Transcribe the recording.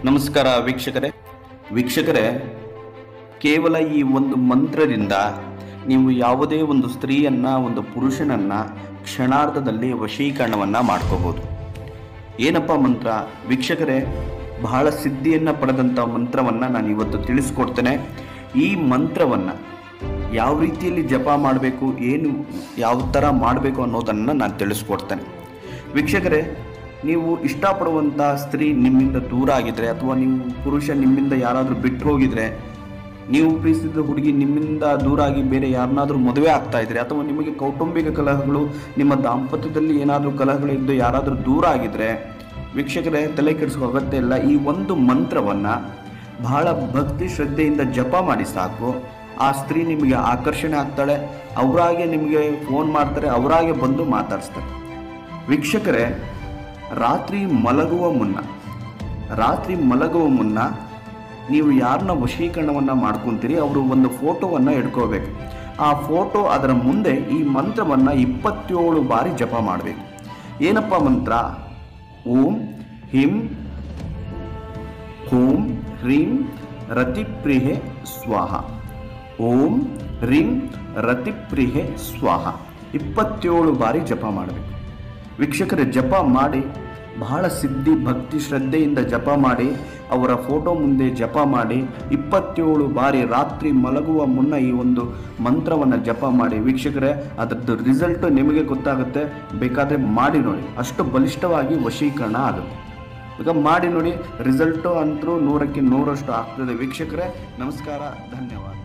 ನಮಸ್ಕಾರ ವೀಕ್ಷಕರೇ, ಕೇವಲ ಈ ಒಂದು ಮಂತ್ರದಿಂದ ನೀವು ಯಾವುದೇ ಒಂದು ಸ್ತ್ರೀಯನ್ನ, ಒಂದು ಪುರುಷನನ್ನ ಕ್ಷಣಾರ್ಧದಲ್ಲಿ ವಶೀಕರಣವನ್ನ ಮಾಡ್ಕೋಬಹುದು. ಏನಪ್ಪ ಮಂತ್ರ ವೀಕ್ಷಕರೇ? ಬಹಳ ಸಿದ್ಧಿಯನ್ನು ಪಡೆದಂಥ ಮಂತ್ರವನ್ನು ನಾನು ಇವತ್ತು ತಿಳಿಸ್ಕೊಡ್ತೇನೆ. ಈ ಮಂತ್ರವನ್ನು ಯಾವ ರೀತಿಯಲ್ಲಿ ಜಪ ಮಾಡಬೇಕು, ಯಾವ ಥರ ಮಾಡಬೇಕು ಅನ್ನೋದನ್ನು ನಾನು ತಿಳಿಸ್ಕೊಡ್ತೇನೆ. ವೀಕ್ಷಕರೇ, ನೀವು ಇಷ್ಟಪಡುವಂಥ ಸ್ತ್ರೀ ನಿಮ್ಮಿಂದ ದೂರ ಆಗಿದ್ರೆ, ಅಥವಾ ನೀವು ಪುರುಷ ನಿಮ್ಮಿಂದ ಯಾರಾದರೂ ಬಿಟ್ಟು ಹೋಗಿದ್ರೆ, ನೀವು ಪ್ರೀತಿಸಿದ ಹುಡುಗಿ ನಿಮ್ಮಿಂದ ದೂರ ಆಗಿ ಬೇರೆ ಯಾರನ್ನಾದರೂ ಮದುವೆ ಆಗ್ತಾ ಇದ್ರೆ, ಅಥವಾ ನಿಮಗೆ ಕೌಟುಂಬಿಕ ಕಲಹಗಳು, ನಿಮ್ಮ ದಾಂಪತ್ಯದಲ್ಲಿ ಏನಾದರೂ ಕಲಹಗಳಿದ್ದು ಯಾರಾದರೂ ದೂರ ಆಗಿದ್ರೆ, ವೀಕ್ಷಕರೇ ತಲೆ ಕೆಡಿಸೋ ಅಗತ್ಯ ಇಲ್ಲ. ಈ ಒಂದು ಮಂತ್ರವನ್ನು ಬಹಳ ಭಕ್ತಿ ಶ್ರದ್ಧೆಯಿಂದ ಜಪ ಮಾಡಿ ಸಾಕು. ಆ ಸ್ತ್ರೀ ನಿಮಗೆ ಆಕರ್ಷಣೆ ಆಗ್ತಾಳೆ, ಅವರಾಗೆ ನಿಮಗೆ ಫೋನ್ ಮಾಡ್ತಾರೆ, ಅವರಾಗೆ ಬಂದು ಮಾತಾಡಿಸ್ತಾರೆ. ವೀಕ್ಷಕರೇ, ರಾತ್ರಿ ಮಲಗುವ ಮುನ್ನ ನೀವು ಯಾರನ್ನ ವಶೀಕರಣವನ್ನು ಮಾಡ್ಕೊತೀರಿ, ಅವರು ಒಂದು ಫೋಟೋವನ್ನು ಇಟ್ಕೋಬೇಕು. ಆ ಫೋಟೋ ಅದರ ಮುಂದೆ ಈ ಮಂತ್ರವನ್ನು 27 ಬಾರಿ ಜಪ ಮಾಡಬೇಕು. ಏನಪ್ಪ ಮಂತ್ರ? ಓಂ ಹಿಂ ಹೂಂ ಹ್ರೀಂ ರತಿಪ್ರಿಯೆ ಸ್ವಾಹ. ಓಂ ಹ್ರೀಂ ರತಿಪ್ರಿಯೆ ಸ್ವಾಹ 27 ಬಾರಿ ಜಪ ಮಾಡಬೇಕು. ವೀಕ್ಷಕರೇ, ಜಪ ಮಾಡಿ ಬಹಳ ಸಿದ್ಧಿ ಭಕ್ತಿ ಶ್ರದ್ಧೆಯಿಂದ ಜಪ ಮಾಡಿ, ಅವರ ಫೋಟೋ ಮುಂದೆ ಜಪ ಮಾಡಿ 27 ಬಾರಿ ರಾತ್ರಿ ಮಲಗುವ ಮುನ್ನ ಈ ಒಂದು ಮಂತ್ರವನ್ನು ಜಪ ಮಾಡಿ. ವೀಕ್ಷಕರೇ, ಅದರದ್ದು ರಿಸಲ್ಟ್ ನಿಮಗೆ ಗೊತ್ತಾಗುತ್ತೆ. ಬೇಕಾದರೆ ಮಾಡಿ ನೋಡಿ, ಅಷ್ಟು ಬಲಿಷ್ಠವಾಗಿ ವಶೀಕರಣ ಆಗುತ್ತೆ. ಈಗ ಮಾಡಿ ನೋಡಿ, ರಿಸಲ್ಟು ಅಂತರೂ 100ಕ್ಕೆ 100ರಷ್ಟು ಆಗ್ತದೆ. ವೀಕ್ಷಕರೇ, ನಮಸ್ಕಾರ, ಧನ್ಯವಾದ.